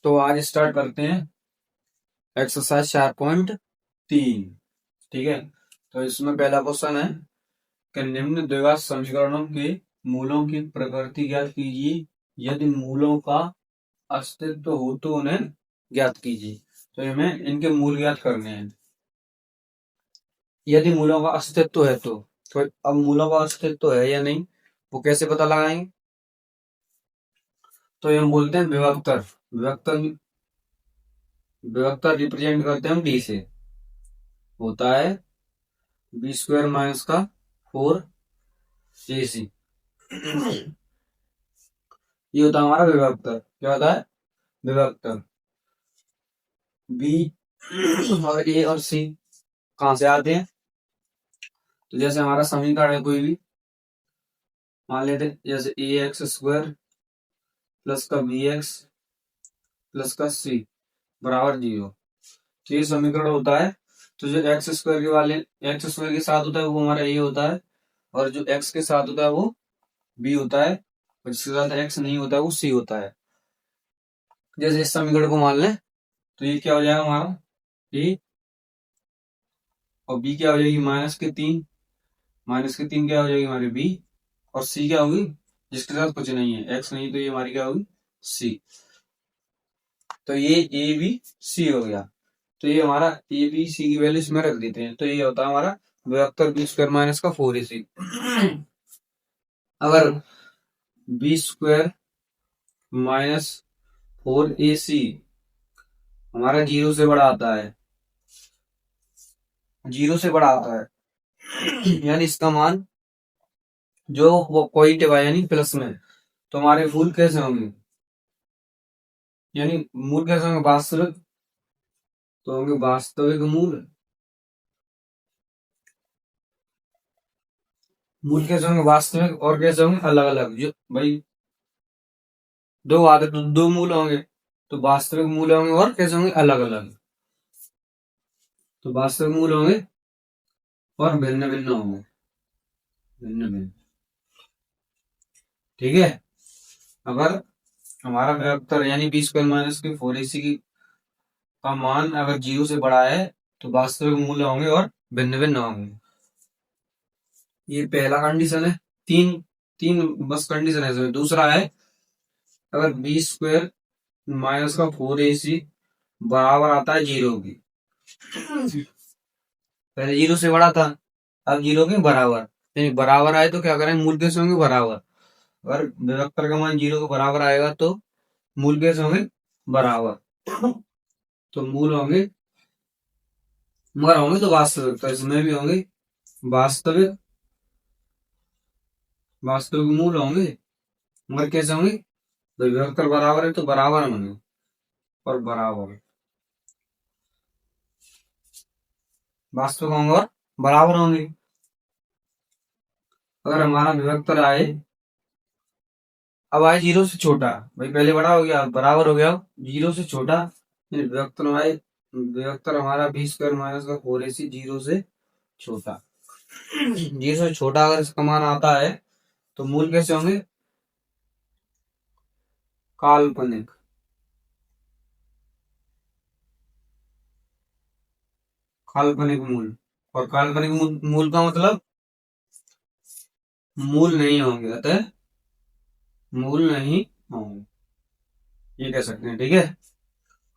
तो आज स्टार्ट करते हैं एक्सरसाइज 4.3। ठीक है, तो इसमें पहला क्वेश्चन है कि निम्न द्विघात समीकरणों के मूलों की प्रकृति ज्ञात कीजिए, यदि मूलों का अस्तित्व हो तो उन्हें ज्ञात कीजिए। तो हमें इनके मूल ज्ञात करने हैं। यदि मूलों का अस्तित्व है तो अब मूलों का अस्तित्व है या नहीं वो कैसे पता लगाएंगे? तो ये हम बोलते हैं विभक्तर। विभक्तर रिप्रेजेंट करते हैं हम डी से, होता है बी स्क्वायर माइनस का 4ac। ये होता है हमारा विभक्तर। क्या होता है? विभक्तर। बी और ए और सी कहां से आते हैं? तो जैसे हमारा समीकरण है कोई भी, मान लेते हैं जैसे ए एक्स स्क्वायर प्लस का बी एक्स प्लस का सी बराबर 0। तो ये समीकरण होता है। तो जो एक्स स्क्वायर के साथ होता है वो हमारा ए होता है, और जो एक्स के साथ होता है वो बी होता है, और जिसके साथ एक्स नहीं होता है वो सी होता है। जैसे इस समीकरण को मान लें तो ये क्या हो जाएगा हमारा ए, और बी क्या हो जाएगी -3 क्या हो जाएगी हमारी बी, और सी क्या होगी जिसके साथ कुछ नहीं है, एक्स नहीं, तो ये हमारी क्या होगी सी। तो ये ए बी सी हो गया। तो ये हमारा ए बी सी की वैल्यू इसमें रख देते हैं। तो ये होता है हमारा विभक्तर बी स्क्वायर माइनस का 4ac। अगर बी स्क्वायर माइनस 4ac हमारा 0 से बड़ा आता है, 0 से बड़ा आता है, यानी इसका मान जो पॉजिटिव है यानी प्लस में, तो हमारे मूल कैसे होंगे? यानी मूल कैसे होंगे? वास्तविक। तो होंगे वास्तविक मूल। मूल कैसे होंगे? वास्तविक। और कैसे होंगे? अलग अलग। जो भाई दो आते तो दो मूल होंगे, तो वास्तविक मूल होंगे, और कैसे होंगे? अलग अलग। तो वास्तविक मूल होंगे और भिन्न भिन्न होंगे, भिन्न भिन्न। ठीक है। अगर हमारा विभक्तर यानी बी स्क्वायर माइनस के 4ac का मान अगर 0 से बड़ा है तो वास्तविक मूल्य होंगे और भिन्न भिन्न होंगे। ये पहला कंडीशन है। तीन तीन बस कंडीशन है इसमें। दूसरा है अगर बी स्क्वायर माइनस का 4ac बराबर आता है 0 की। पहले 0 से बड़ा था, अब 0 के बराबर। यानी बराबर आए तो क्या करें? मूल कैसे होंगे? बराबर। अगर विभक्तर का मान 0 के बराबर आएगा तो मूल कैसे होंगे? बराबर। तो मूल होंगे, मगर होंगे तो वास्तविक। तो इसमें भी होंगे वास्तविक, वास्तविक मूल होंगे, मगर कैसे होंगे? तो विभक्तर बराबर है तो बराबर होंगे, और बराबर वास्तविक होंगे और बराबर होंगे। अगर हमारा विभक्तर आए, अब आए 0 से छोटा, भाई पहले बड़ा हो गया बराबर हो गया, 0 से छोटा विभक्तर आए, विभक्तर हमारा बी स्क्वायर माइनस का 4ac 0 से छोटा। 0 से छोटा अगर इसका मान आता है तो मूल कैसे होंगे? काल्पनिक। काल्पनिक मूल। और काल्पनिक मूल का मतलब मूल नहीं होंगे, अतः मूल नहीं होंगे, ये कह सकते हैं। ठीक है।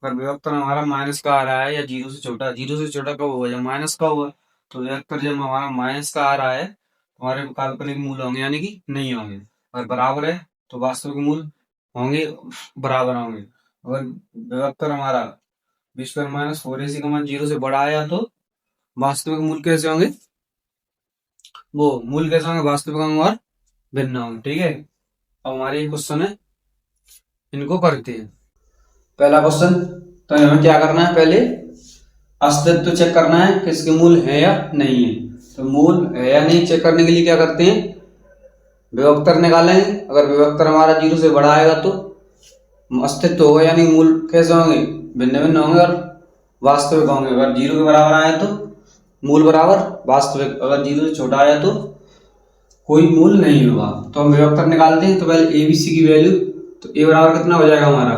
अगर विभक्तर हमारा माइनस का आ रहा है या 0 से छोटा, 0 से छोटा कब होगा? जब माइनस का होगा। तो विभक्तर जब हमारा माइनस का आ रहा है तो हमारे काल्पनिक मूल होंगे, यानी कि नहीं होंगे। अगर बराबर है तो वास्तविक मूल होंगे, बराबर होंगे। अगर विभक्तर हमारा बी स्क्वायर माइनस 4ac का मान 0 से बड़ा आया तो वास्तविक मूल कैसे होंगे? वो मूल कैसे होंगे? वास्तविक होंगे और भिन्न होंगे। ठीक है। अब हमारे क्वेश्चन है, इनको करते हैं। पहला क्वेश्चन, तो हमें क्या करना है? पहले अस्तित्व चेक करना है कि इसके मूल है या नहीं है। तो मूल है या नहीं चेक करने के लिए क्या करते हैं? विभक्तर निकालेंगे। अगर विभक्तर हमारा 0 से बड़ा आएगा तो अस्तित्व होगा, यानी मूल कैसे होंगे? भिन्न भिन्न होंगे और वास्तविक होंगे। अगर 0 के बराबर आए तो मूल बराबर वास्तविक, अगर 0 से छोटा आया तो कोई मूल नहीं होगा। तो हम विभक्तर निकालते हैं। तो पहले ए बी सी की वैल्यू, तो ए बराबर कितना हो जाएगा हमारा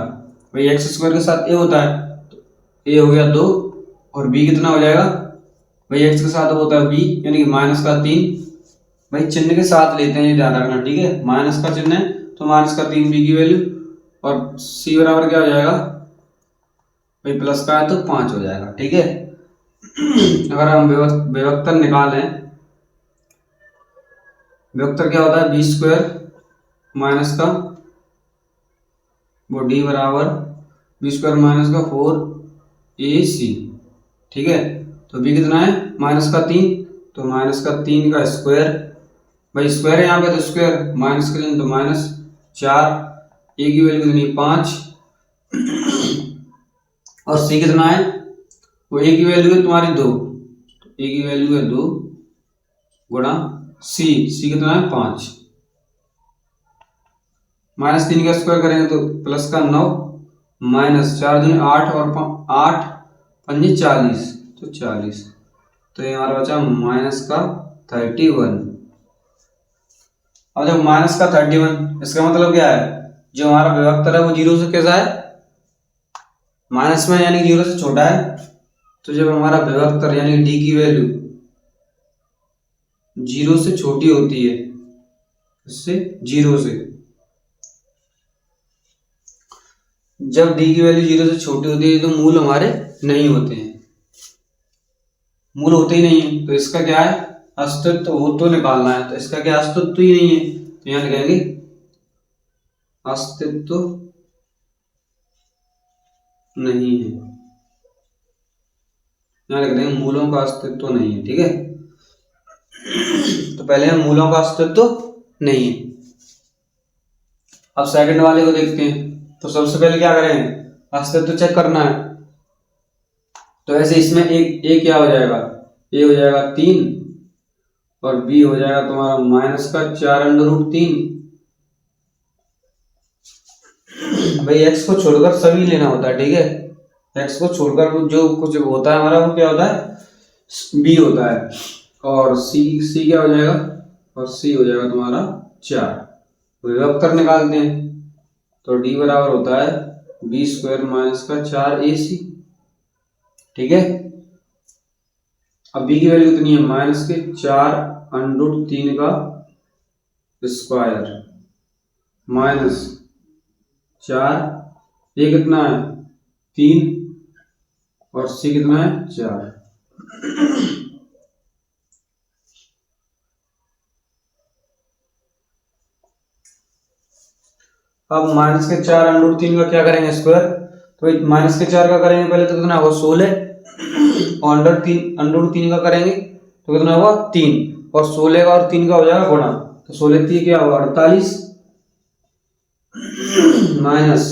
भाई एक्स स्क्वायर के साथ ए होता है, तो ए हो गया 2 और बी कितना हो जाएगा, भाई एक्स के साथ होता है बी यानी कि माइनस का 3। भाई चिन्ह के साथ लेते हैं, ये ध्यान रखना, ठीक है। माइनस का चिन्ह है तो माइनस का 3 बी की वैल्यू, और सी बराबर क्या हो जाएगा, भाई प्लस का है तो 5 हो जाएगा, ठीक है। अगर हम विभक्तर निकालें, विभक्तर क्या होता है, बी स्क्वायर माइनस का वो डी बराबर बी स्क्वायर माइनस का 4ac, ठीक है। तो बी कितना है, माइनस का 3, तो माइनस का 3 का स्क्वायर, भाई स्क्वायर है यहाँ पे तो स्क्वायर, माइनस का तो माइनस 4, ए की वैल्यू कितनी 5, और सी कितना है, वो ए की वैल्यू है तुम्हारी 2, तो ए की वैल्यू है 2 गुणा सी कितना है 5, माइनस 3 का स्क्वायर करेंगे तो प्लस का 9, माइनस 4 दूनी 8 और 8 पंजे 40, तो 40, तो ये हमारा बचा माइनस का 31। अब जब माइनस का 31, इसका मतलब क्या है, जो हमारा विभक्तर है वो जीरो से कैसा है, माइनस में यानी जीरो से छोटा है। तो जब हमारा विभक्तर यानी डी की वैल्यू जीरो से छोटी होती है, इससे जीरो से, जब डी की वैल्यू जीरो से छोटी होती है तो मूल हमारे नहीं होते हैं, मूल होते ही नहीं है। तो इसका क्या है, अस्तित्व हो तो निकालना है, तो इसका क्या अस्तित्व ही नहीं है, तो यहां लिखेंगे अस्तित्व नहीं है, यहां लिख देंगे मूलों का अस्तित्व नहीं है, ठीक है। तो पहले हम मूलों का अस्तित्व नहीं है। अब सेकंड वाले को देखते हैं, तो सबसे पहले क्या करेंगे, अस्तित्व चेक करना है। तो ऐसे इसमें ए क्या हो जाएगा, ए हो जाएगा 3 और बी हो जाएगा तुम्हारा माइनस का 4√3। भाई एक्स को छोड़कर सभी लेना होता है, ठीक है। एक्स को छोड़कर जो कुछ होता है हमारा वो क्या होता है, बी होता है, और सी क्या हो जाएगा, और सी हो जाएगा तुम्हारा 4। विभक्तर निकालते हैं, तो डी बराबर होता है बी स्क्वायर माइनस का 4ac, ठीक है। अब बी की वैल्यू कितनी है, माइनस के 4√3 का स्क्वायर माइनस 4, ए कितना है 3 और सी कितना है 4। अब माइनस के 4√3 का क्या करेंगे स्क्वायर, तो माइनस के 4 का करेंगे पहले तो कितना होगा 16, और √3 का करेंगे तो कितना होगा 3, और 16 का और 3 का हो जाएगा गुणा, तो 16 3 क्या होगा 48, माइनस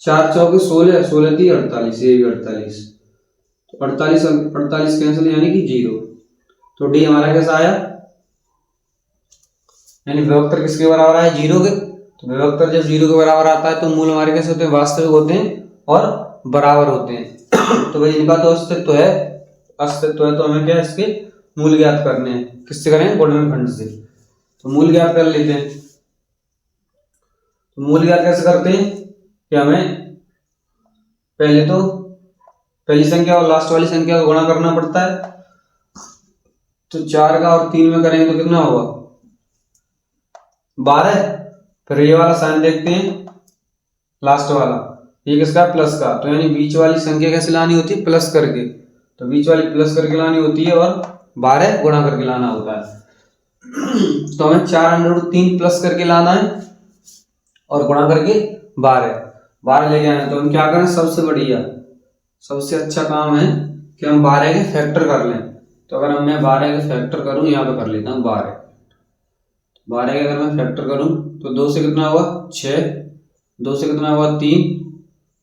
4 चौके 16, 16 3 48, ये भी 48, तो 48 कैंसिल यानी कि 0। तो डी हमारा कैसा आया, यानी विभक्तर किसके बराबर आया, 0 के। तो विभक्तर जब 0 के बराबर आता है तो मूल हमारे कैसे होते हैं, वास्तविक होते हैं और बराबर होते हैं। तो भाई इनका तो अस्तित्व है तो हमें क्या इसके मूल ज्ञात करने हैं, किससे करेंगे, गुणनखंड से। तो मूल ज्ञात कर लेते हैं। तो मूल ज्ञात कैसे करते हैं कि हमें पहले तो पहली संख्या और लास्ट वाली संख्या को गुणा करना पड़ता है। तो 4 का और 3 में करेंगे तो कितना होगा 12। फिर ये वाला साइन देखते हैं, लास्ट वाला, ये किसका प्लस का, तो यानी बीच वाली संख्या कैसे लानी होती है, प्लस करके। तो बीच वाली प्लस करके लानी होती है और 12 गुणा करके लाना होता है। तो हमें 4√3 प्लस करके लाना है और गुणा करके 12 लेके आना है। तो हम क्या करें, सबसे बढ़िया सबसे अच्छा काम है कि हम 12 के फैक्टर कर लें। तो अगर मैं 12 के फैक्टर करूं, यहाँ पे कर लेता हूँ 12 के अगर मैं फैक्टर करूं तो 2 से कितना होगा 6, 2 से कितना होगा 3,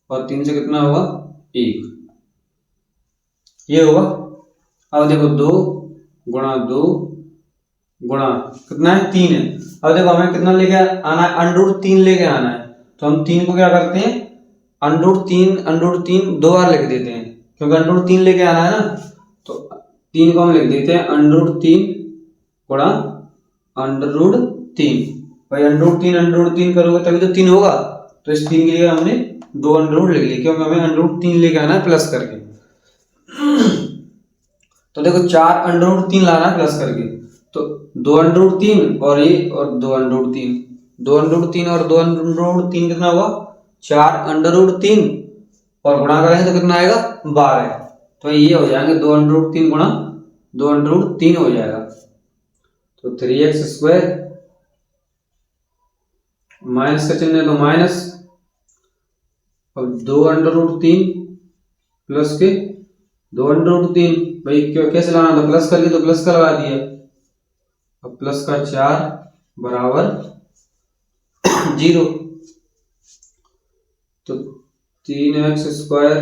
और 3 से कितना होगा 1, ये होगा। अब देखो 2 गुणा 2 गुणा कितना है 3 है। अब देखो हमें कितना लेके आना है, √3 लेके आना है। तो हम 3 को क्या करते हैं, √3 2 बार लिख देते हैं, क्योंकि √3 लेके आना है ना। तो 3 को हम लिख देते हैं √3 गुणा √3। भाई √3 करोगे तभी तो 3 होगा, तो इस 3 के लिए हमने दो अंडर रूट लिख लिए, क्योंकि हमें अंडर रूट 3 लेके आना है प्लस करके। तो देखो 4 अंडर रूट 3 लाना है प्लस करके, तो 2 अंडर रूट 3 और ये और 2 अंडर रूट 3, 2 अंडर रूट 3 और 2 अंडर रूट 3 कितना हुआ 4 अंडर रूट 3 और गुणा करेंगे तो कितना आएगा 12। तो ये हो जाएंगे 2 अंडर रूट 3 गुणा 2 अंडर रूट 3 हो जाएगा, तो 3x स्क्वायर माइनस का चिन्ह है तो माइनस, अब 2 अंडर रूट 3 प्लस के 2 अंडर रूट 3, भाई क्यों कैसे लाना था प्लस करके, तो प्लस का लगा दिया, अब प्लस का 4 बराबर 0, तो 3x स्क्वायर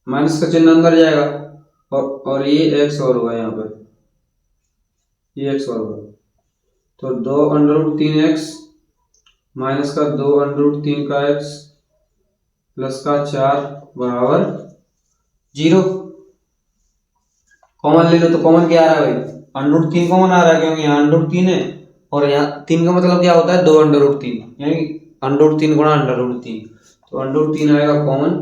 माइनस का चिन्ह अंदर जाएगा और ये x और होगा, यहाँ पर ये x और होगा, तो 2 अंडर रूट 3x माइनस का 2 अंडर रूट 3 का x प्लस का 4 बराबर 0। कॉमन ले लो, तो कॉमन क्या आ रहा है भाई, अंडर रूट 3 कॉमन आ रहा है, क्योंकि यहाँ अंडर रूट 3 है और यहाँ 3 का मतलब क्या होता है 2 अंडर रूट 3, यानी अंडर रूट 3 गुणा अंडर रूट 3, तो अंडर रूट 3 आएगा कॉमन,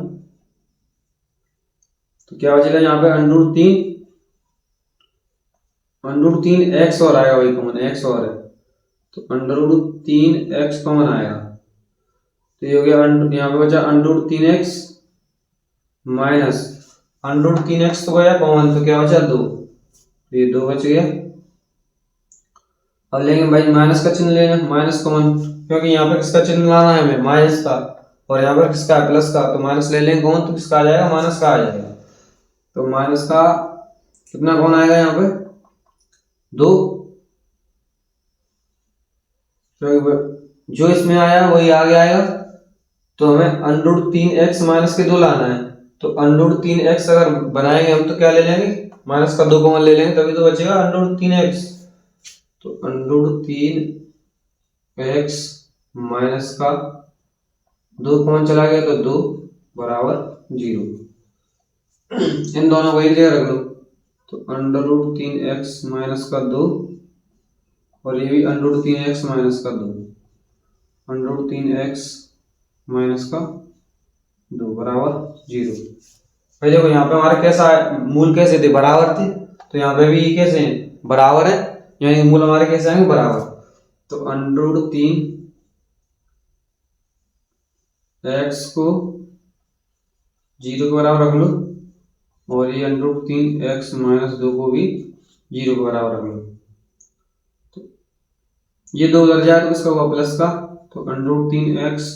तो क्या बचेगा यहाँ पे अंडर रूट 3 x और आएगा भाई कॉमन, x और है तो अंडर रूट 3 x कॉमन आएगा, तो ये हो गया यहाँ पे बचा under root 3 x minus under root 3 x तो गया कॉमन, तो क्या बचा 2, तो ये 2 बच गया। अब लेंगे भाई माइनस का चिन्ह लेना, माइनस कॉमन, क्योंकि यहाँ पे किसका चिन्ह लाना है हमें माइनस का, और यहाँ पर किसका है प्लस का, तो माइनस ले लेंगे कॉमन, तो किसका आ जाएगा माइनस का आ जाएगा, तो माइनस का कितना कौन आएगा यहाँ पे 2, जो इसमें आया वही आगे आएगा, तो हमें अंडर रूट 3x माइनस के 2 लाना है, तो अंडर रूट 3x अगर बनाएंगे हम तो क्या ले लेंगे माइनस का 2 कॉमन ले लेंगे, तभी तो बचेगा अंडर रूट 3x, तो अंडर रूट 3x माइनस का 2 कॉमन चला गया तो 2 बराबर 0, इन दोनों को एक जगह रख लो, तो अंडर रूट 3x माइनस का 2 और ये भी अंडर रूट 3x माइनस का 2, अंडर रूट 3x माइनस का 2 बराबर 0। भाई देखो यहाँ पे हमारे कैसा है, मूल कैसे थे बराबर थे, तो यहाँ पे भी कैसे हैं बराबर है, यानी मूल हमारे कैसे आएंगे बराबर, तो अंडर रूट 3x को 0 के बराबर रख लो और ये अंडर रूट 3x माइनस 2 को भी 0 के बराबर रख लो, तो ये 2 उधर जाए तो किसका होगा प्लस का, तो अंडर रूट 3x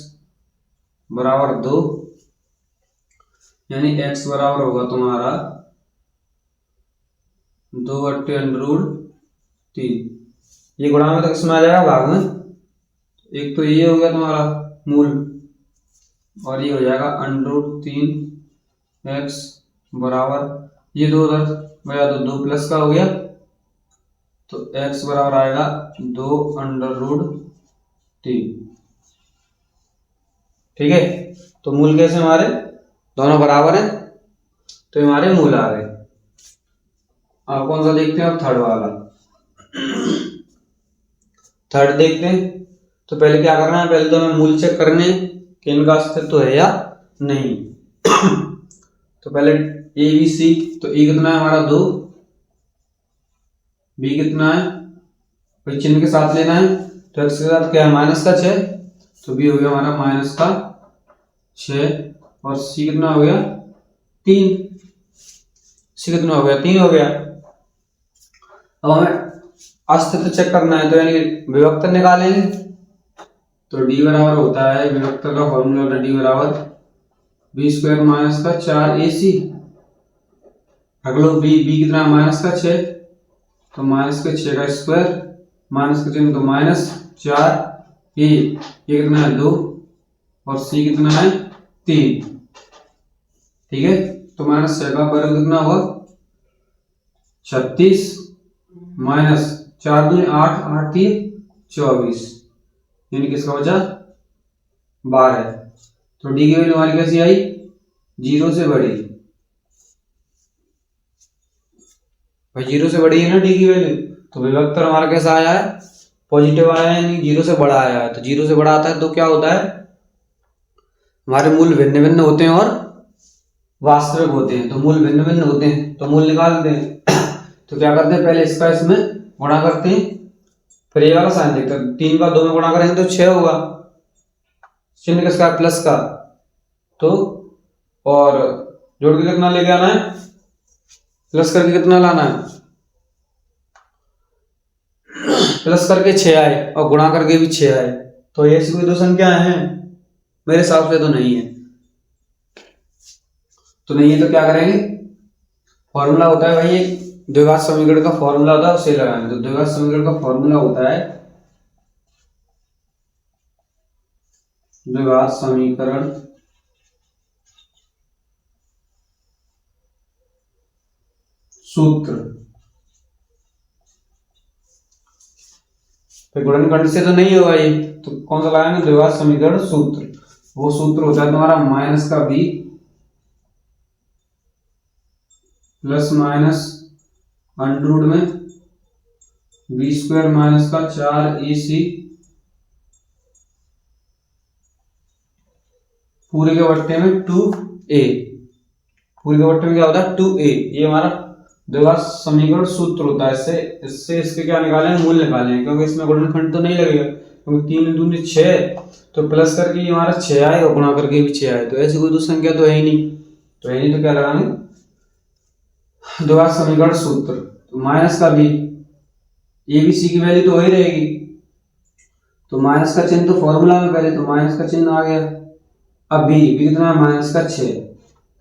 बराबर 2, यानी x बराबर होगा तुम्हारा 2 बट्टे अंडर रूट 3, ये गुणा में तो किसमें आ जाएगा भाग में, एक तो ये हो गया तुम्हारा मूल और ये हो जाएगा अंडर रूट 3x बराबर ये 2 उधर गया तो 2 प्लस का हो गया, तो x बराबर आएगा 2 अंडर रूट 3, ठीक है। तो मूल कैसे हमारे दोनों बराबर हैं, तो हमारे मूल आ गए। अब कौन सा देखते हैं, अब थर्ड वाला, थर्ड देखते हैं। तो पहले क्या करना है, पहले तो हमें मूल चेक करने कि इनका अस्तित्व है या नहीं। तो पहले ए बी सी, तो ए कितना है हमारा 2, बी कितना है भाई चिन्ह के साथ लेना है, तो एक्स के साथ क्या है माइनस का 6, तो बी हो गया हमारा माइनस का 6 और सी कितना हो गया 3, सी कितना हो गया 3 हो गया। अब हमें अस्तित्व चेक करना है, तो यानी विभक्तर निकालेंगे, तो डी बराबर होता है विभक्तर का फॉर्मूला होता है डी बराबर बी स्क्वायर माइनस का 4ac, अगलो बी कितना माइनस का 6, तो माइनस के 6 का स्क्वायर, माइनस का चिन्ह तो माइनस 4a, ये कितना है 2 और सी कितना है 3, ठीक है। तो माइनस 6 का वर्ग कितना होगा 36 माइनस 4 दूनी 8, 8 3 24, यानी किसका बचा 12। तो डी की वैल्यू हमारी कैसी आई 0 से बड़ी, भाई 0 से बड़ी है ना डी की वैल्यू, तो विभक्तर हमारा कैसा आया है पॉजिटिव आया है, यानी 0 से बड़ा आया है। तो 0 से बड़ा आता है तो क्या होता है हमारे मूल भिन्न भिन्न होते हैं और वास्तविक होते हैं। तो मूल भिन्न भिन्न होते हैं तो मूल निकालते हैं। तो क्या करते हैं, पहले इसका इसमें गुणा करते हैं, फिर ये वाला साइन देखते हैं। 3 का 2 में गुणा करेंगे तो 6 होगा, चिन्ह किसका, प्लस का। तो और जोड़ के कितना लेके आना है, प्लस करके कितना लाना है, प्लस करके 6 आए और गुणा करके भी 6 आए। तो ऐसी कोई दो संख्या है, मेरे हिसाब से तो नहीं है। तो नहीं है तो क्या करेंगे, फॉर्मूला होता है भाई, द्विघात समीकरण का फॉर्मूला होता है, उसे लगाएंगे। तो द्विघात समीकरण का फॉर्मूला होता है द्विघात समीकरण सूत्र। तो गुणनखंड से तो नहीं होगा ये, तो कौन सा लगाएंगे, द्विघात समीकरण सूत्र। वो सूत्र होता है तुम्हारा माइनस का बी प्लस माइनस अंडर में बी स्क्वायर माइनस का 4ac पूरे के बट्टे में 2a। पूरे के बट्टे में क्या होता है, 2a। ये हमारा द्विघात समीकरण सूत्र होता है। इससे इसके क्या निकालें, मूल्य निकालें, क्योंकि इसमें गुणनखंड तो नहीं लगेगा, क्योंकि 3 दूनी 6, तो प्लस करके ये हमारा 6 आए और गुणा करके भी 6 आए। तो ऐसी कोई तो संख्या तो है ही नहीं, तो क्या लगाएंगे, द्विघात समीकरण सूत्र। तो माइनस का बी, ए बी सी की वैल्यू तो वही रहेगी, तो माइनस का चिन्ह तो फॉर्मूला में पहले, तो माइनस का चिन्ह आ गया। अब बी कितना है, माइनस का 6,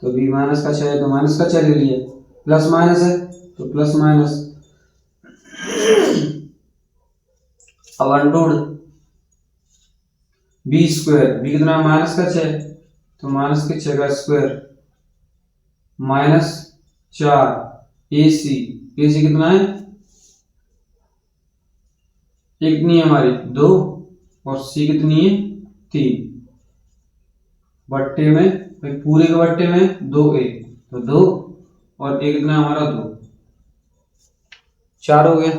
तो बी माइनस का 6 है तो माइनस का 6 ले लिया, प्लस माइनस है तो प्लस माइनस। अब अंडर बी स्क्वायर, बी कितना है, माइनस का 6, तो माइनस के 6 का स्क्वायर माइनस 4ac, ac कितना है, एक कितनी है हमारी 2, और c कितनी है 3, बट्टे में पूरे के बट्टे में 2a, तो 2 और एक कितना हमारा 2, 4 हो गया।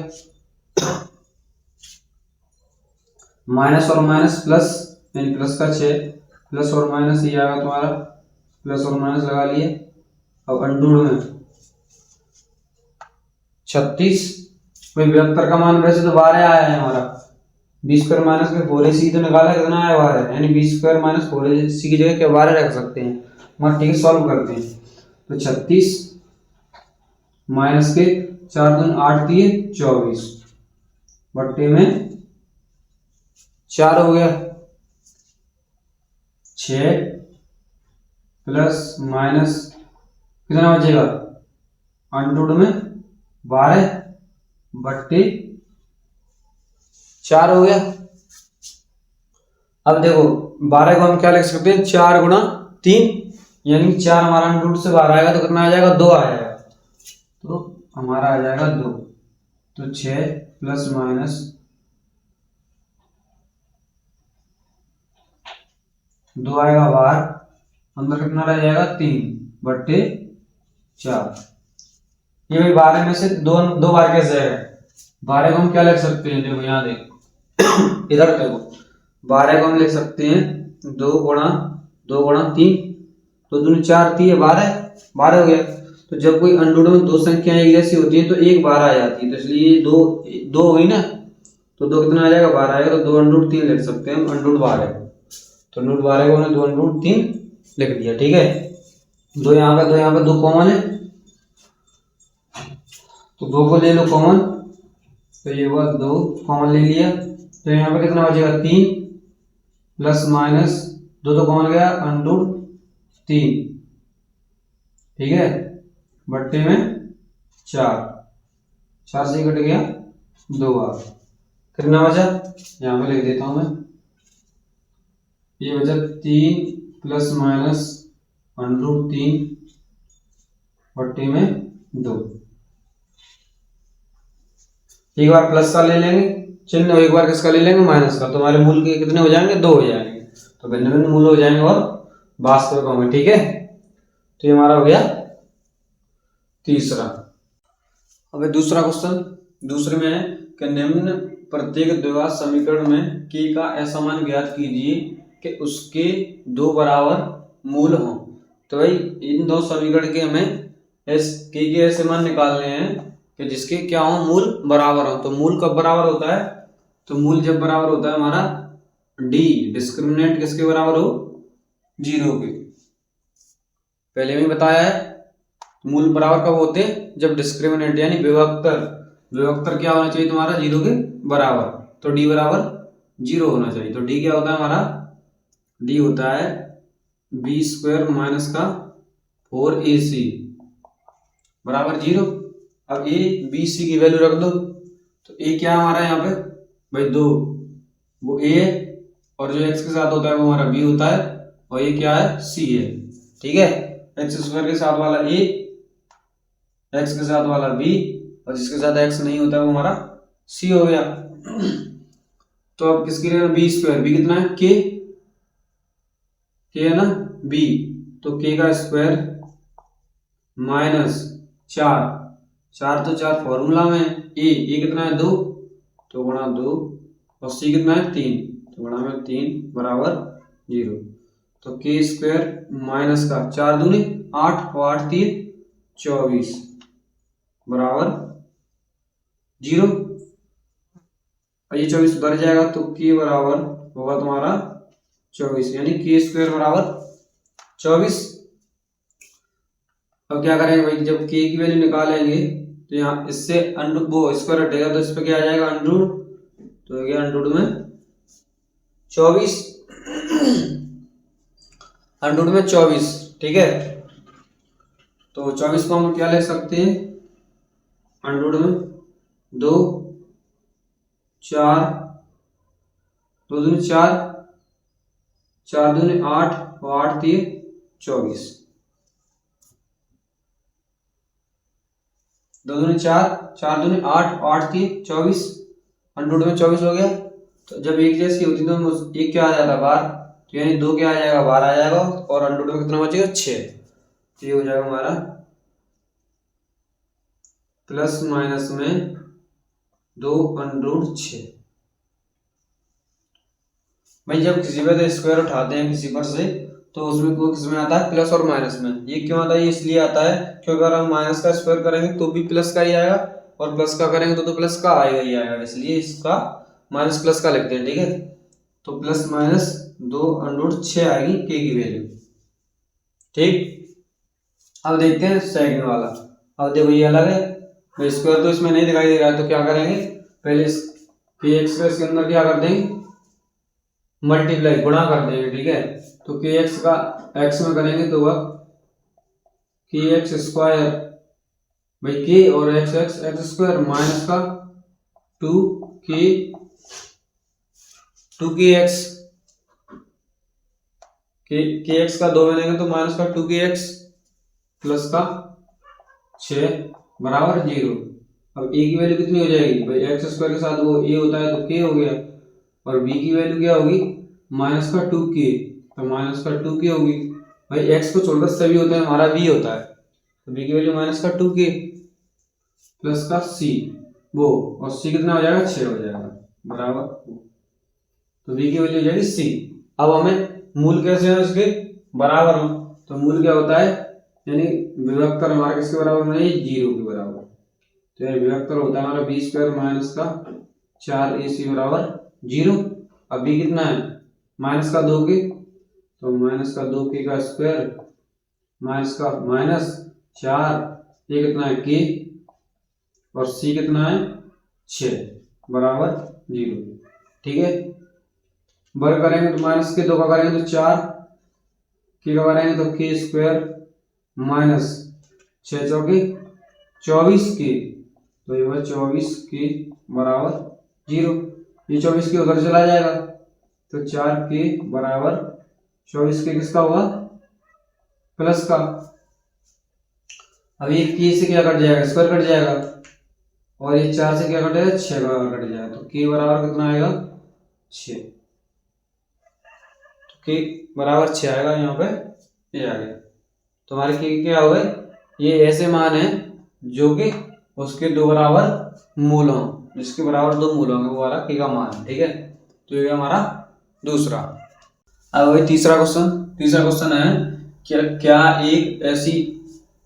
माइनस और माइनस प्लस, यानी प्लस का 6, प्लस और माइनस ये आएगा तुम्हारा, प्लस और माइनस लगा लिए। अब अंडर में 36, भाई विभक्तर का मान वैसे तो 12 आया है हमारा, बी स्क्वायर माइनस में 4ac तो निकाला, कितना आया 12, यानी बी स्क्वायर माइनस 4ac की जगह क्या 12 रख सकते हैं, मगर ठीक है सॉल्व करते हैं। तो 36 माइनस के 4 दूनी 8 दिए 24, बट्टे में 4 हो गया, 6 प्लस माइनस कितना बचेगा, अंडर में 12 बट्टे 4 हो गया। अब देखो 12 को हम क्या लिख सकते हैं, 4 गुणा 3, यानी 4 हमारा अंडर से 12 आएगा तो कितना आ जाएगा, 2 आ जाएगा, तो हमारा आ जाएगा 2। तो 6 प्लस माइनस 2 आएगा बाहर, अंदर कितना रह जाएगा 3 बट्टे 4। ये भाई 12 में से दो बार कैसे है, 12 को हम क्या लिख सकते हैं, देखो यहाँ देखो इधर देखो, 12 को हम लिख सकते हैं 2 गुणा 3, तो दूनी 4 थी, 12 हो गया। तो जब कोई अंडर में दो संख्याएं एक जैसी होती है तो एक 12 आ जाती है, तो इसलिए दो हुई ना, तो 2 कितना आ जाएगा 12 आएगा, तो 2 अंडर 3 लिख सकते हैं हम, अंडर 12, तो अंडर 12 को हमने 2 अंडर 3 लिख दिया, ठीक है। 2 यहाँ पे 2 कॉमन है, तो 2 को ले लो कॉमन, तो ये हुआ 2 कॉमन ले लिया, तो यहाँ पे कितना बचेगा 3 प्लस माइनस 2 तो कॉमन गया, अंडर 3, ठीक है, बट्टे में 4 से कट गया 2 बार, कितना बचा, यहाँ पे लिख देता हूं मैं, ये बचा 3 प्लस माइनस अंडर 3 बट्टे में 2। एक बार प्लस का ले लेंगे चिन्ह, एक बार किसका ले लेंगे, माइनस का, तो हमारे मूल के कितने हो जाएंगे, 2 हो जाएंगे, तो भिन्न भिन्न मूल हो जाएंगे और वास्तविक होंगे, ठीक है। तो ये हमारा हो गया तीसरा। अब दूसरा क्वेश्चन, दूसरे में है कि निम्न प्रत्येक द्विघात समीकरण में k का ऐसा मान ज्ञात कीजिए कि उसके दो बराबर मूल हों। तो भाई इन दो समीकरण के हमें के ऐसे मान निकालने हैं कि जिसके क्या हो, मूल बराबर हो। तो मूल कब बराबर होता है? तो मूल जब बराबर होता है हमारा डी डिस्क्रिमिनेंट किसके बराबर हो? 0 के। पहले भी बताया है मूल बराबर कब होते हैं? जब डिस्क्रिमिनेंट यानी विभक्तर क्या होना चाहिए तुम्हारा? 0 के बराबर। तो डी बराबर 0 होना चाहिए। तो डी क्या होता है हमारा? डी होता है बी स्क्वायर माइनस का 4ac बराबर 0। अब ए बी सी की वैल्यू रख दो। तो ए क्या हमारा यहाँ पे भाई 2, वो ए है, और जो एक्स के साथ होता है वो हमारा बी होता है, और ये क्या है? सी है। ठीक है, एक्स स्क्वायर के साथ वाला ए, एक्स के साथ वाला बी, और जिसके साथ एक्स नहीं होता है वो हमारा सी हो गया। तो अब किसकी लेना? B square. बी कितना है? के है ना बी, तो के का स्क्वायर माइनस 4 तो 4 फॉर्मूला में। ए कितना है? 2, तो गुणा 2, और सी कितना है? 3, तो गुणा में 3 बराबर 0। तो के स्क्वायर माइनस का 4 दूनी 8, और 8 3 24 बराबर 0। और ये 24 उधर जाएगा तो के बराबर होगा तुम्हारा 24, यानी के स्क्वायर बराबर 24। अब क्या करेंगे भाई? जब के की वैल्यू निकालेंगे तो यहाँ इससे अंडर वो स्क्वायर हटेगा, तो इस पे क्या आ जाएगा? अंडरूट। तो ये अंडरूट में 24, अंडरूट में 24। ठीक है, तो 24 को हम क्या ले सकते हैं? अंडरूट में 2, 4, 2 दूनी 4, 4 दूनी 8, और 8 3 24, 2 दूनी 4, 4 दूनी 8, 8 3 24, अंडरूट में 24 हो गया। तो जब एक जैसी होती तो एक क्या आ जाता? बाहर, तो यानी 2 क्या आ जाएगा? बाहर आ जाएगा, और अंडरूट में कितना बचेगा? 6। तो ये हो जाएगा हमारा प्लस माइनस में 2 अंडरूट 6। भाई जब किसी पर तो स्क्वायर उठाते हैं किसी पर से, तो उसमें को किस में आता है? प्लस और माइनस में। ये क्यों आता है? ये इसलिए आता है क्योंकि अगर हम माइनस का स्क्वायर करेंगे तो भी प्लस का ही आएगा, और प्लस का करेंगे तो प्लस का आएगा ही आएगा, इसलिए इसका माइनस प्लस का लिखते हैं। ठीक है, तो प्लस माइनस 2 अंडरूट 6 आएगी के की वैल्यू। ठीक, अब देखते हैं सेकंड वाला। अब देखो ये अलग है, स्क्वायर तो इसमें नहीं दिखाई दे रहा है, तो क्या करेंगे? पहले के एक्स के अंदर क्या कर देंगे? मल्टीप्लाई, गुणा कर देंगे। ठीक है, तो के एक्स का एक्स में करेंगे तो वह के एक्स स्क्वायर भाई के और x x x square minus का 2 के एक्स, के एक्स का 2 में लेंगे तो माइनस का 2 के एक्स प्लस का 6 बराबर 0। अब ए की वैल्यू कितनी हो जाएगी भाई? एक्स स्क्वायर के साथ वो ए होता है तो के हो गया, और बी की वैल्यू क्या होगी? माइनस का 2k, तो माइनस का 2k होगी। भाई एक्स को छोड़कर सभी होते हैं, हमारा बी होता है, तो बी की वैल्यू माइनस का 2k प्लस का सी वो, और सी कितना हो जाएगा? 6 हो जाएगा बराबर, तो बी की वैल्यू हो जाएगी सी। अब हमें मूल कैसे है उसके? बराबर हो। तो मूल क्या होता है? यानी विभक्तर हमारा किसके बराबर नहीं? 0 के बराबर। तो यानी विभक्तर होता है हमारा बी स्क्वायर माइनस का 4ac बराबर 0। अब बी कितना है? माइनस का 2k, तो माइनस का 2k का स्क्वायर माइनस का माइनस 4, ये कितना है? k, और c कितना है? 6 बराबर 0। ठीक है, वर्ग करेंगे तो माइनस के 2 का करेंगे तो 4, k का करेंगे तो k स्क्वायर माइनस 6 चौके 24k, तो ये 24k बराबर 0। ये 24k उधर चला जाएगा, तो 4k बराबर 24k किसका होगा? प्लस का। अब ये k से क्या कट जाएगा? स्क्वायर कट जाएगा, और ये 4 से क्या कटेगा? 6 बराबर कट जाएगा, तो k बराबर कितना आएगा? 6। तो k बराबर 6 आएगा यहाँ पे, ये आ गया। तो हमारे k क्या हो गए? ये ऐसे मान है जो कि उसके 2 बराबर मूल हों, जिसके बराबर 2 मूल होंगे वो वाला k का मान है। ठीक है, तो ये हमारा दूसरा। अब वही तीसरा क्वेश्चन है क्या एक ऐसी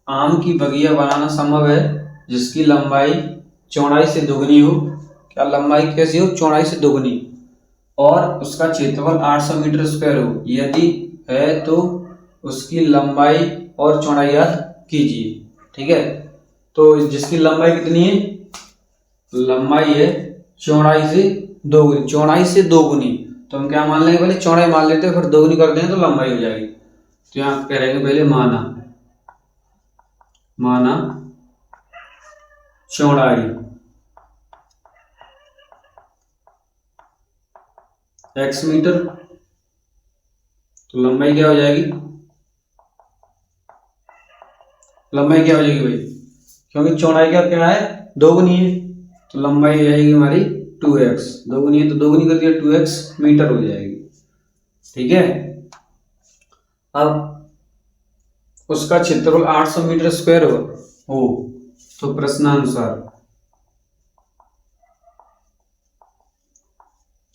आम की बगिया बनाना संभव है जिसकी लंबाई चौड़ाई से दुगनी हो। क्या लंबाई कैसी हो? चौड़ाई से दुगनी, और उसका क्षेत्रफल 800 मीटर स्क्वायर हो। यदि है तो उसकी लंबाई और चौड़ाई याद कीजिए। ठीक है, तो जिसकी लंबाई कितनी है? लंबाई है चौड़ाई से दोगुनी, चौड़ाई से दोगुनी। तो हम क्या मान लेंगे? पहले चौड़ाई मान लेते हैं, फिर दोगुनी कर देंगे तो लंबाई हो जाएगी। तो यहाँ करेंगे पहले माना चौड़ाई x मीटर, तो लंबाई क्या हो जाएगी? लंबाई क्या हो जाएगी भाई? क्योंकि चौड़ाई क्या क्या है? दोगुनी है, तो लंबाई हो जाएगी हमारी 2x। दोगुनी है तो दोगुनी कर दिया, 2x मीटर हो जाएगी। ठीक है, अब उसका क्षेत्रफल 800 मीटर स्क्वायर हो तो प्रश्नानुसार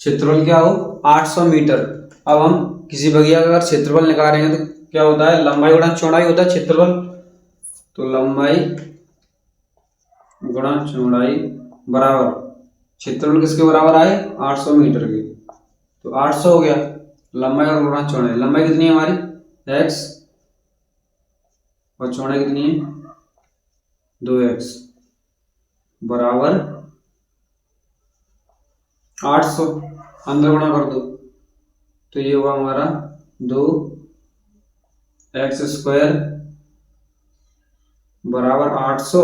क्षेत्रफल क्या हो? 800 मीटर। अब हम किसी बगिया का अगर क्षेत्रफल निकालेंगे तो क्या होता है? लंबाई गुणा चौड़ाई होता है क्षेत्रफल। तो लंबाई गुणा चौड़ाई बराबर क्षेत्रफल किसके बराबर आए? 800 मीटर के। तो 800 हो गया लंबाई और गुणा चौड़ाई। लंबाई कितनी है हमारी? x, और चौड़ाई कितनी है? 2x बराबर 800। अंदर गुणा कर दो तो ये होगा हमारा 2x स्क्वायर बराबर 800।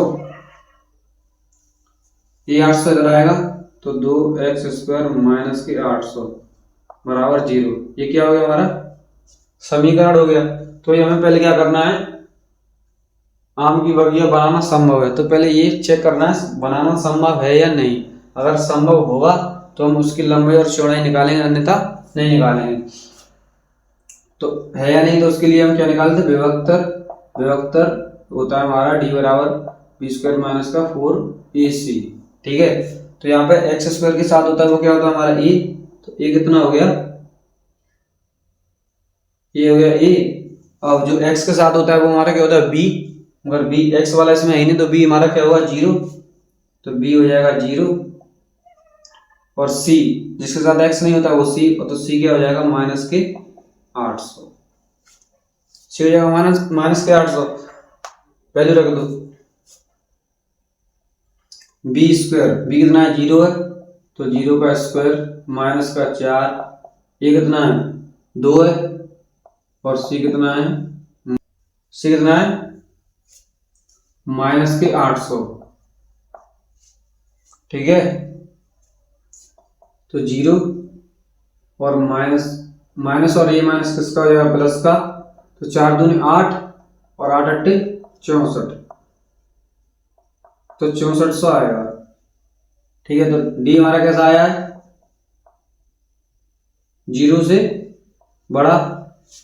ये 800 इधर आएगा तो 2x स्क्वायर माइनस के 800 बराबर 0। ये क्या हो गया? हमारा समीकरण हो गया। तो ये हमें पहले क्या करना है? आम की बगिया बनाना संभव है, तो पहले ये चेक करना है बनाना संभव है या नहीं। अगर संभव होगा तो हम उसकी लंबाई और चौड़ाई निकालेंगे, अन्यथा नहीं निकालेंगे। तो है या नहीं, तो उसके लिए हम क्या निकालते? विभक्तर होता है हमारा d बराबर बी स्क्वायर माइनस का 4ac। ठीक है, तो यहाँ पे एक्स स्क्वायर के साथ होता है वो क्या होता है हमारा a। तो a कितना हो गया? ये हो गया a। अब जो x के साथ होता है वो हमारा क्या होता है? b। अगर b x वाला इसमें है नहीं तो b हमारा क्या होगा? 0। तो b हो जाएगा 0, और c जिसके साथ x नहीं होता वो c, और तो c क्या हो जाएगा? माइनस के 800। c हो जाएगा माइनस के 800। वैल्यू रख दो। b स्क्वायर, b कितना है? 0 है, तो 0 का स्क्वायर माइनस का 4, ये कितना है? 2 है, और c कितना है? c कितना है? माइनस के 800। ठीक है, तो 0 और माइनस और ये माइनस किसका हो जाएगा? प्लस का। तो 4 दूनी 8 और 8 अट्ठे 64, तो 6400 आएगा। ठीक है, तो d हमारा कैसा आया है? 0 से बड़ा,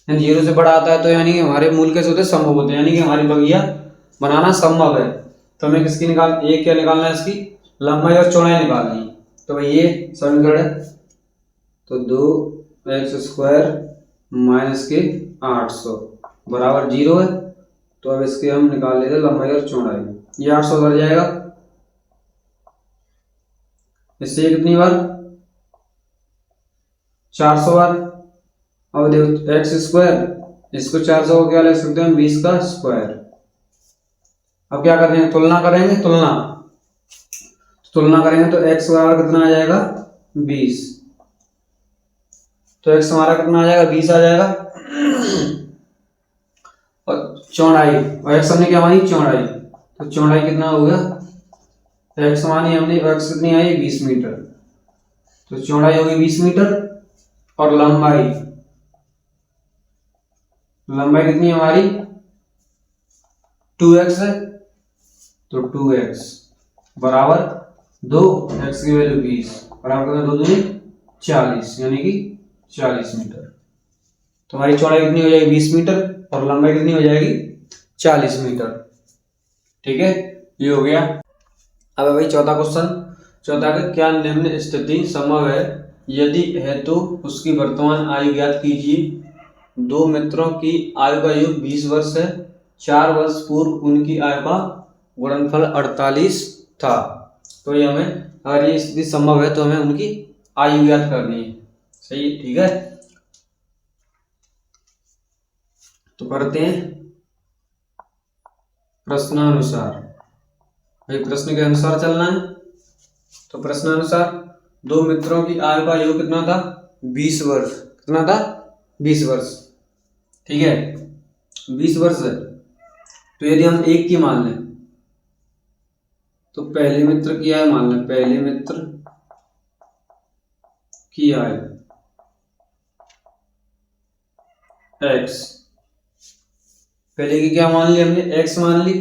यानी 0 से बड़ा आता है तो यानी कि हमारे मूल कैसे होते हैं? संभव होते हैं, यानी कि हमारी बगिया बनाना संभव है। तो हमें किसकी ये क्या निकालना है? इसकी लंबाई और चौड़ाई निकालनी है। तो भाई ये समीकरण है, तो 2x स्क्वायर माइनस के 800 बराबर 0 है। तो अब इसके हम निकाल लेते हैं लंबाई और चौड़ाई। ये 800 बढ़ जाएगा, इससे ये कितनी बार? 400 बार। अब देखो एक्स स्क्वायर, इसको 400 को क्या लिख सकते हैं? 20 का स्क्वायर। अब क्या करेंगे? तुलना करेंगे। तुलना करेंगे तो x बराबर कितना आ जाएगा? 20। तो x हमारा कितना आ जाएगा? 20 आ जाएगा। और चौड़ाई, और x हमने क्या मानी? चौड़ाई। तो चौड़ाई कितना हो गया? x मानी हमने, x कितनी आई? 20 मीटर। तो चौड़ाई होगी 20 मीटर, और लंबाई कितनी है हमारी? 2x है, तो 2x बराबर 2x की वैल्यू 20 बराबर 2 दूनी 40, यानी कि 40 मीटर। तो हमारी चौड़ाई कितनी हो जाएगी? 20 मीटर, और लंबाई कितनी हो जाएगी? 40 मीटर। ठीक है, ये हो गया। अब भाई चौथा क्वेश्चन। चौथा का क्या निम्न स्थिति संभव है यदि है तो उसकी वर्तमान आयु ज्ञात कीजिए। दो मित्रों की आयु का योग 20 वर्ष है। 4 वर्ष पूर्व उनकी आयु का गुणनफल 48 था। तो ये हमें, अगर ये स्थिति संभव है तो हमें उनकी आयु ज्ञात करनी है। सही है, ठीक है। तो करते हैं प्रश्नानुसार। भाई प्रश्न के अनुसार चलना है। तो प्रश्नानुसार दो मित्रों की आयु का योग कितना था? 20 वर्ष। कितना था? 20 वर्ष। ठीक है, 20 वर्ष है। तो यदि हम एक की मान लें तो पहले मित्र की आयु मान लें, पहले मित्र की आयु x, पहले की क्या मान ली हमने? x मान ली।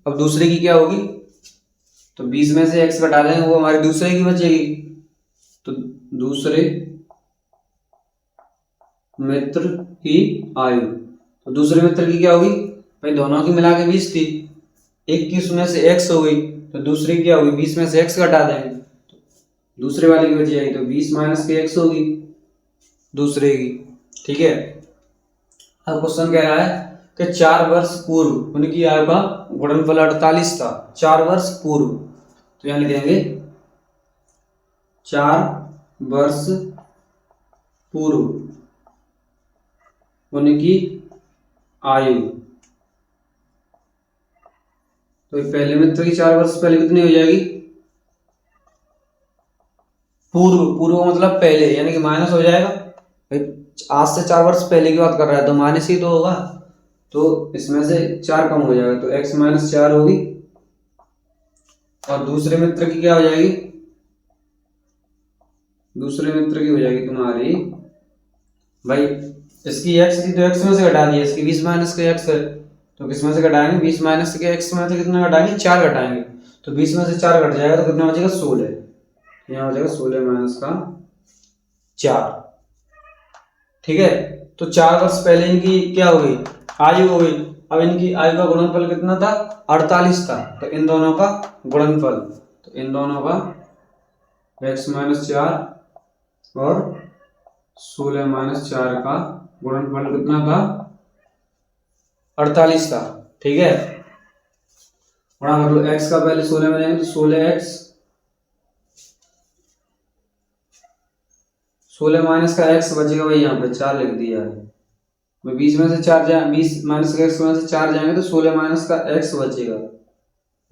अब दूसरे की क्या होगी? तो 20 में से x घटा देंगे, वो हमारी दूसरे की बचेगी। तो दूसरे मित्र की आयु, तो दूसरे मित्र की क्या होगी? भाई दोनों की मिला के 20 थी, 21 में से x हो गई, तो दूसरे की क्या होगी? 20 में से x घटा देंगे, दूसरे वाले की बच जाएगी। तो 20 माइनस के x होगी दूसरे की। ठीक है। अब क्वेश्चन कह रहा है कि 4 वर्ष पूर्व उनकी आयु का गुणनफल 48 था। 4 वर्ष पूर्व, तो यहां लिख देंगे 4 वर्ष पूर्व उनकी आयु। तो पहले मित्र की 4 वर्ष पहले कितनी हो जाएगी? पूर्व, पूर्व मतलब पहले, यानी कि माइनस हो जाएगा। भाई आज से 4 वर्ष पहले की बात कर रहा है तो माइनस ही तो होगा, तो इसमें से 4 कम हो जाएगा, तो x माइनस 4 होगी। और दूसरे मित्र की क्या हो जाएगी? दूसरे मित्र की हो जाएगी तुम्हारी, भाई इसकी x थी तो x में से घटा दिया, इसकी 20 माइनस के x है, तो किस में से घटाएंगे? 20 माइनस के x में से कितना घटाएंगे? 4 घटाएंगे। तो 20 में से 4 घट जाएगा तो कितना बचेगा? 16। यहाँ हो जाएगा 16 माइनस का 4। ठीक है। तो 4 वर्ष पहले इनकी क्या हो गई? आयु हो गई। अब इनकी आयु का गुणनफल कितना था? 48 था। तो इन दोनों का गुणनफल, तो इन दोनों का x माइनस 4 और 16 माइनस 4 का गुणनफल कितना था? 48 था। ठीक है। गुणा कर लो, x का पहले 16 में जाएंगे तो 16x, 16 माइनस का x बचेगा, भाई यहाँ पे 4 लिख दिया है। 20 में से 4 जाए, 20 माइनस का x में से 4 जाएंगे तो 16 माइनस का x बचेगा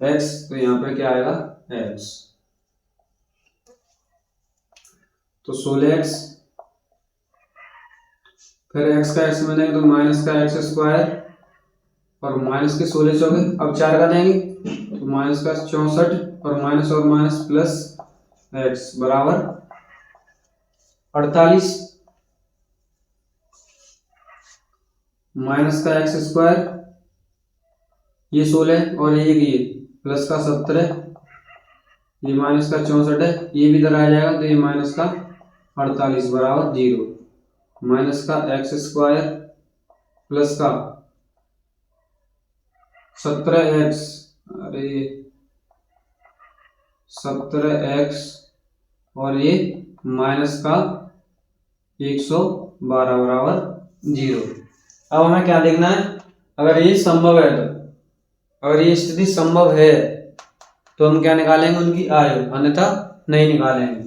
x, तो यहाँ पे क्या आएगा? x। तो 16x, फिर x का x में देंगे तो माइनस का x स्क्वायर, और माइनस के 16 चौके, अब 4 का देंगे तो माइनस का 64, और माइनस प्लस x बराबर 48, माइनस का x स्क्वायर, ये 16 और ये प्लस का 17, ये माइनस का 64 है, ये भी इधर आ जाएगा तो ये माइनस का 48 बराबर 0। माइनस का x स्क्वायर प्लस का 17x, अरे 17x, और ये माइनस का 112 बराबर 0। अब हमें क्या देखना है? अगर ये संभव है, तो अगर ये स्थिति संभव है तो हम क्या निकालेंगे? उनकी आयु, अन्यथा नहीं निकालेंगे।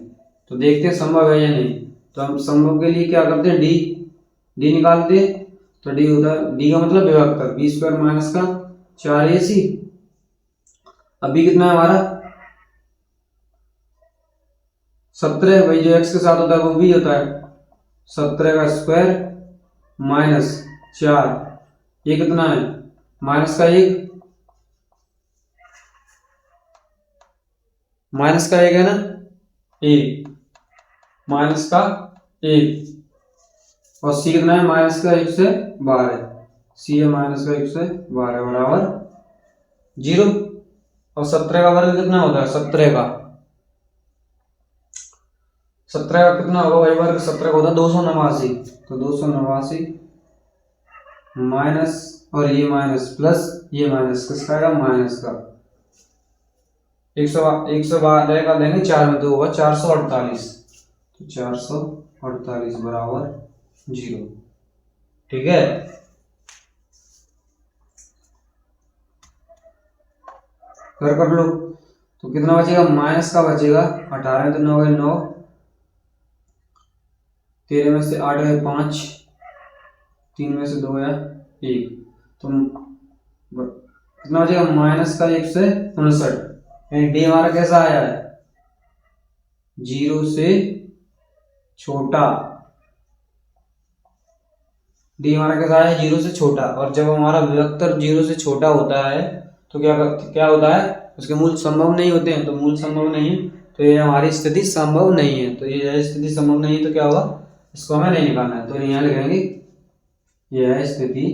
तो देखते हैं संभव है या नहीं। तो हम संभव के लिए क्या करते हैं? डी निकालते हैं। तो डी होता है, डी का मतलब विभक्तर, बी स्क्वायर माइनस का 4ac। अभी कितना है हमारा? 17, भाई जो x के साथ होता है वो भी होता है, 17 का स्क्वायर माइनस 4, ये कितना है? माइनस का 1, माइनस का 1 है ना, 1 माइनस का 1, और c कितना है? माइनस का 1 से 12, c है माइनस का 1 से 12 बराबर 0। और 17 का वर्ग कितना होता है? 17 का कितना होगा भाई? वर्ग 17 का होता है 289। तो 289 माइनस, और ये माइनस प्लस, ये माइनस किसका आएगा? माइनस का 112 का देंगे 4 में, तो होगा 448। तो 448 बराबर 0। ठीक है, कर लो। तो कितना बचेगा, माइनस का बचेगा 18 में तो 9 है 9, 13 में से 8 है 5, 3 में से 2 है 1, तो कितना बचेगा माइनस का 1 से 59। यानी डी हमारा कैसा आया है, 0 से छोटा। डी हमारा कैसा आया है, 0 से छोटा। और जब हमारा विभक्तर 0 से छोटा होता है तो क्या होता है, उसके मूल संभव नहीं होते हैं। तो मूल संभव नहीं, तो ये हमारी स्थिति संभव नहीं है। तो ये स्थिति संभव नहीं है तो क्या होगा, इसको हमें नहीं निकालना है। तो यहाँ लिखेंगे यह स्थिति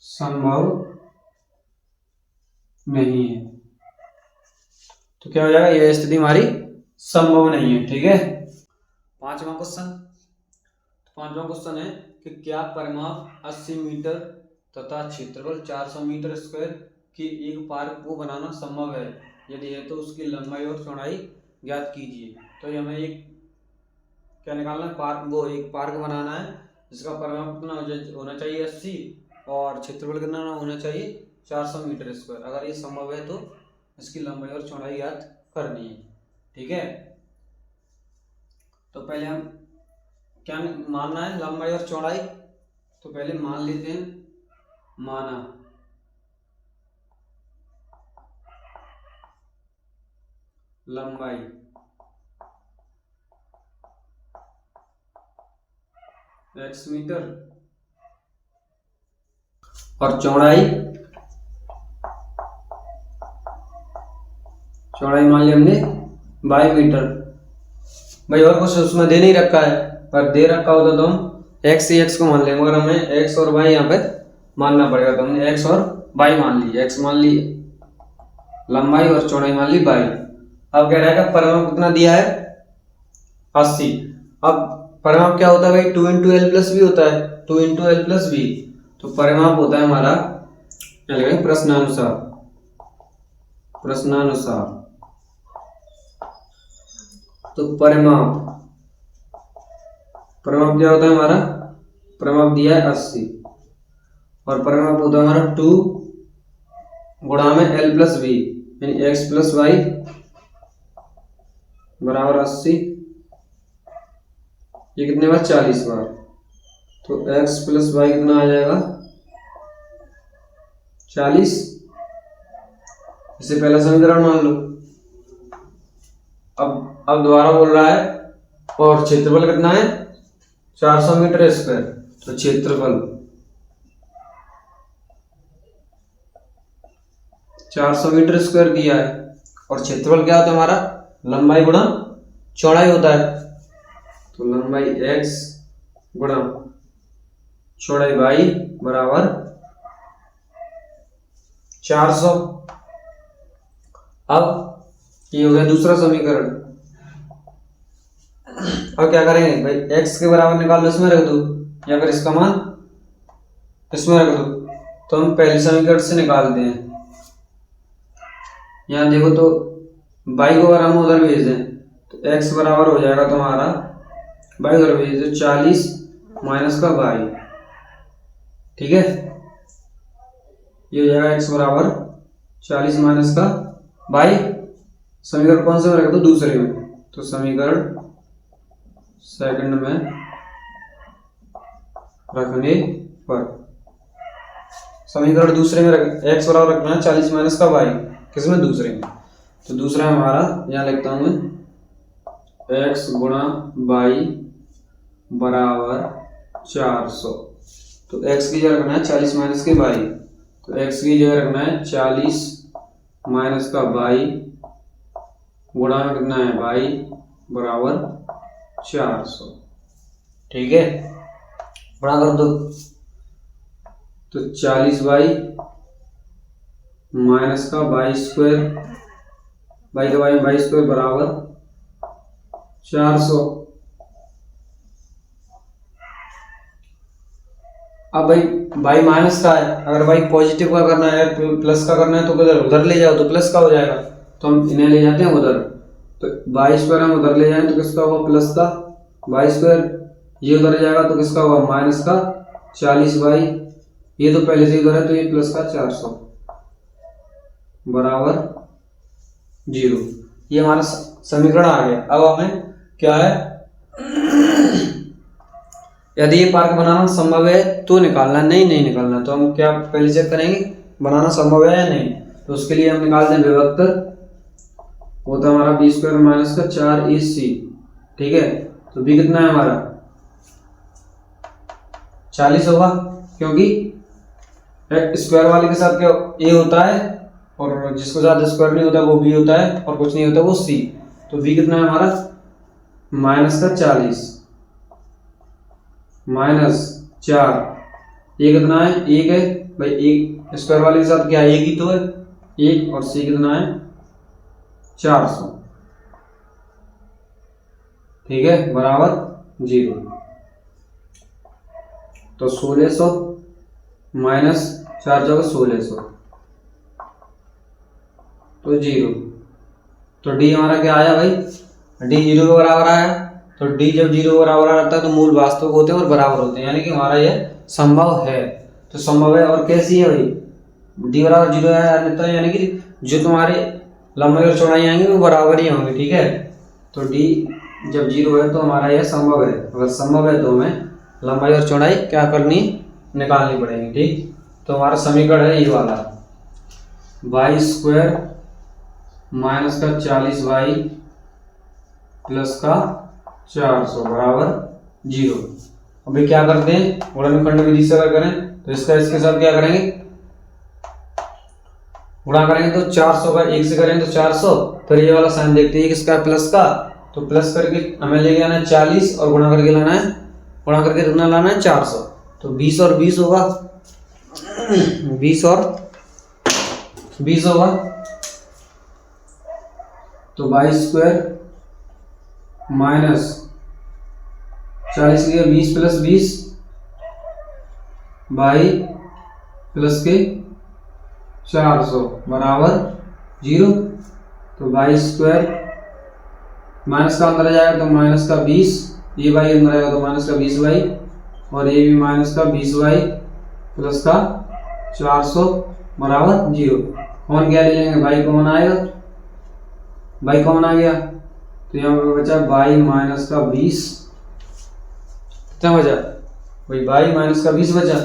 संभव नहीं है। तो क्या हो जाएगा, यह स्थिति हमारी संभव नहीं है। ठीक है, पांचवा क्वेश्चन है कि क्या परिमाप 80 मीटर तथा क्षेत्रफल 400 मीटर स्क्वायर के एक पार्क को बनाना संभव है, यदि है तो उसकी लंबाई और चौड़ाई ज्ञात कीजिए। तो हमें एक क्या निकालना है, एक पार्क बनाना है जिसका परिमाप कितना होना चाहिए 80 और क्षेत्रफल कितना होना चाहिए 400 मीटर स्क्वायर। अगर ये संभव है तो इसकी लंबाई और चौड़ाई ज्ञात करनी है। ठीक है, तो पहले हम क्या मानना है, लंबाई और चौड़ाई। तो पहले मान लेते हैं, माना लंबाई x मीटर और चौड़ाई मान लिया हमने y मीटर। भाई और कुछ उसमें दे नहीं रखा है, पर दे रखा होता तो हम x से x को मान लेंगे, मगर हमें x और y यहाँ पे मानना पड़ेगा। तो हमने x और y मान ली, x मान ली लंबाई और चौड़ाई मान ली y। अब कह रहा है कि परिमाप कितना दिया है 80। अब परिमाप क्या होता है भाई, 2 × l + b होता है, 2 × l + b। तो परिमाप होता है हमारा प्रश्नानुसार। तो परिमाप क्या होता है हमारा, परिमाप दिया है 80 और परिमाप होता है हमारा 2 गुणा में l + b, यानी x + y बराबर 80। ये कितने बार, 40 बार। तो x + y कितना आ जाएगा 40। इसे पहला समीकरण मान लो। अब दोबारा बोल रहा है, और क्षेत्रफल कितना है 400 मीटर स्क्वायर। तो क्षेत्रफल 400 मीटर स्क्वायर दिया है और क्षेत्रफल क्या होता है हमारा, लंबाई गुणा चौड़ाई होता है। तो लंबाई x गुणा चौड़ाई y बराबर 400। अब ये हो गया दूसरा समीकरण। अब क्या करेंगे भाई, x के बराबर निकाल लो, इसमें रख दो, या फिर इसका मान इसमें रख दो। तो हम पहले समीकरण से निकालते हैं। यहाँ देखो तो y को अगर हम उधर भेज दें तो x बराबर हो जाएगा तुम्हारा, y उधर भेज दो 40 माइनस का y। ठीक है, ये हो जाएगा x बराबर 40 माइनस का y। समीकरण कौन से में रख दो, दूसरे में। तो समीकरण सेकंड में रखने पर समीकरण दूसरे में x बराबर रखना है 40 माइनस का y, किसमें, दूसरे में। तो दूसरा हमारा यहाँ लिखता हूं मैं x गुणा y बराबर 400। तो x की जगह रखना है 40 माइनस के y। तो x की जगह रखना है 40 माइनस का y गुणा में कितना है y बराबर 400। ठीक है, गुणा कर दो। तो 40y माइनस का y स्क्वायर, y का y स्क्वायर बराबर 400। अब भाई y माइनस का है, अगर y पॉजिटिव का करना है प्लस का करना है तो उधर ले जाओ तो प्लस का हो जाएगा। तो हम इन्हें ले जाते हैं उधर। तो वाई स्क्वायर हम उधर ले जाएं तो किसका होगा प्लस का वाई स्क्वायर, ये उधर जाएगा तो किसका होगा माइनस का 40y, ये तो पहले से उधर है तो ये प्लस का 400 बराबर 0। ये हमारा समीकरण आ गया। अब हमें क्या है, यदि ये पार्क बनाना संभव है तो निकालना, नहीं निकालना तो हम क्या पहले चेक करेंगे बनाना संभव है या नहीं। तो उसके लिए हम निकालते हैं विभक्त, वो तो हमारा बी स्क्वायर माइनस का 4ac, ठीक है। तो बी कितना है हमारा 40 होगा, क्योंकि स्क्वायर वाले के साथ क्या ए होता है और जिसके साथ स्क्वायर नहीं होता वो बी होता है और कुछ नहीं होता वो सी। तो बी कितना है हमारा माइनस का 40 माइनस 4, ए कितना है 1 है भाई, एक स्क्वायर वाले के साथ क्या एक ही तो है 1, और सी कितना है 400, ठीक है बराबर 0। तो 1600 माइनस 4 जगह 1600 तो 0। तो डी हमारा क्या आया भाई, डी 0 के बराबर आया। तो डी जब 0 के बराबर आता है तो मूल वास्तविक होते हैं और बराबर होते हैं, यानी कि हमारा यह संभव है। तो संभव है और कैसी है भाई, डी बराबर 0 है अन्यथा, यानी कि जो तुम्हारे लंबाई और चौड़ाई आएंगे वो बराबर ही होंगे, ठीक है। तो डी जब 0 है तो हमारा यह संभव है, अगर संभव है तो हमें लंबाई और चौड़ाई क्या करनी निकालनी पड़ेगी, ठीक। तो हमारा समीकरण है ये वाला, वाई स्क्वायर माइनस का 40y प्लस का 400 बराबर 0। अभी क्या करते हैं, गुणनखंड विधि से अगर करें तो इसका इसके साथ क्या करेंगे गुणा करेंगे, तो 400 का 1 से करेंगे तो 400, फिर ये वाला साइन देखते हैं किसका प्लस का, तो प्लस करके हमें लेके आना है 40 और गुणा करके लाना है, गुणा करके कितना लाना है 400। तो 20 और 20 होगा 20 और 20 होगा, तो वाई स्क्वायर माइनस 40 के 20 प्लस 20 बाई प्लस के 400 बराबर 0। तो वाई स्क्वायर माइनस का अंदर आ जाएगा तो माइनस का 20, ये वाई अंदर आएगा तो माइनस का 20y, और ये भी माइनस का 20y प्लस का 400 बराबर 0। कौन क्या ले लेंगे, वाई कॉमन आएगा, वाई कॉमन आ गया तो यहाँ पे बचा वाई माइनस का 20, कितना बचा भाई वाई माइनस का 20 बचा।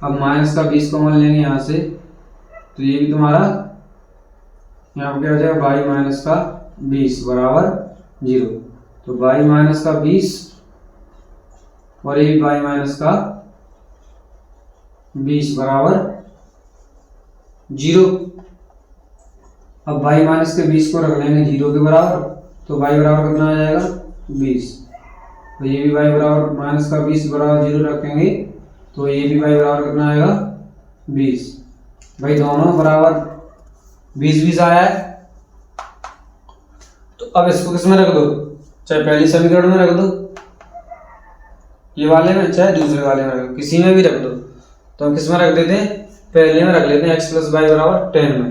अब माइनस का 20 कॉमन लेंगे यहाँ से तो ये भी तुम्हारा यहाँ पे क्या हो जाएगा वाई माइनस का 20 बराबर 0। तो वाई माइनस का 20 और ये भी वाई माइनस का 20 बराबर 0। अब वाई माइनस के 20 को रख लेंगे 0 के बराबर, तो वाई बराबर कितना आ जाएगा 20। तो ये भी वाई बराबर माइनस का 20 बराबर 0 रखेंगे तो ये भी वाई बराबर कितना आएगा 20। भाई दोनों बराबर 20 आया है। तो अब इसको किस में रख दो, चाहे पहली समीकरण में रख दो, ये वाले में चाहे दूसरे वाले में रख दो, किसी में भी रख दो। तो हम किस में रख देते हैं, पहले में रख लेते हैं x प्लस वाई बराबर 10 में।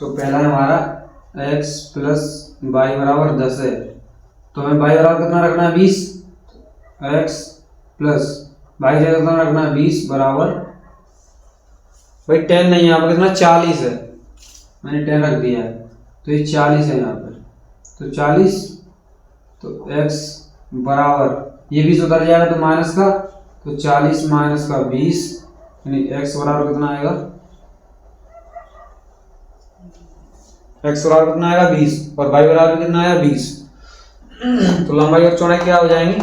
तो पहला हमारा x प्लस वाई बराबर 10 है, तो हमें वाई बराबर कितना रखना है 20, x प्लस वाई जगह कितना रखना है 20 बराबर भाई 10 नहीं, यहाँ पर कितना 40 है, मैंने 10 रख दिया है तो ये 40 है यहाँ पर, तो 40। तो x बराबर ये 20 उधर जाएगा तो माइनस का, तो 40 माइनस का 20 यानी x बराबर कितना आएगा, x बराबर कितना आएगा 20 और y बराबर कितना आएगा 20। तो लंबाई और चौड़ाई क्या हो जाएंगी,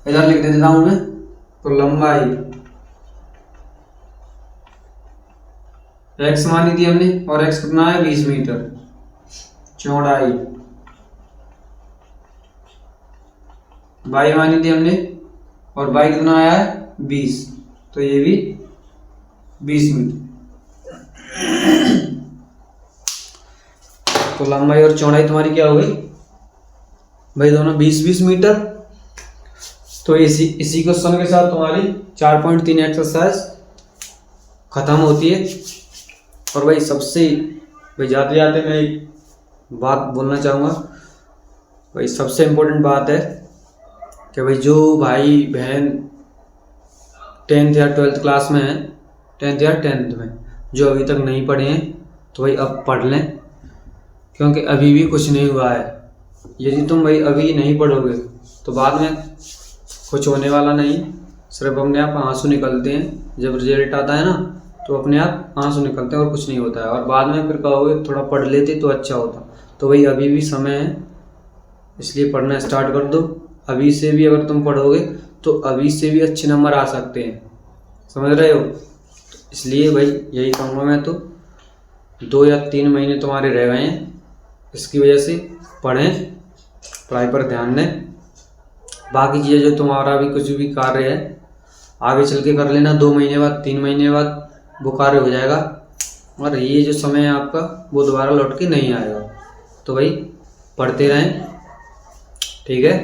इधर लिख देता हूं मैं। तो लंबाई x मानी थी हमने और x कितना है 20 मीटर, चौड़ाई y मानी थी हमने और y कितना आया है 20, तो ये भी 20 मीटर। तो लंबाई और चौड़ाई तुम्हारी क्या हो गई भाई, दोनों 20-20 मीटर। तो इसी क्वेश्चन के साथ तुम्हारी 4.3 एक्सरसाइज खत्म होती है। और भाई सबसे भाई जाते जाते मैं बात बोलना चाहूँगा भाई, सबसे इम्पोर्टेंट बात है कि भाई जो भाई बहन 10th या 12th क्लास में है, 10th या 10th में जो अभी तक नहीं पढ़े हैं तो भाई अब पढ़ लें, क्योंकि अभी भी कुछ नहीं हुआ है। यदि तुम भाई अभी नहीं पढ़ोगे तो बाद में कुछ होने वाला नहीं, सिर्फ अपने आप आंसू निकलते हैं। जब रिजल्ट आता है ना तो अपने आप आंसू निकलते हैं और कुछ नहीं होता है, और बाद में फिर कहोगे थोड़ा पढ़ लेते तो अच्छा होता। तो भाई अभी भी समय है, इसलिए पढ़ना स्टार्ट कर दो। अभी से भी अगर तुम पढ़ोगे तो अभी से भी अच्छे नंबर आ सकते हैं, समझ रहे हो। इसलिए भाई यही कहूँगा मैं, तो 2 या 3 महीने तुम्हारे रह गए हैं, इसकी वजह से पढ़ें, पढ़ाई पर ध्यान दें। बाकी चीज़ें जो तुम्हारा भी कुछ भी कार्य है आगे चल के कर लेना, 2 महीने बाद 3 महीने बाद वो कार्य हो जाएगा, और ये जो समय है आपका वो दोबारा लौट के नहीं आएगा। तो भाई पढ़ते रहें, ठीक है।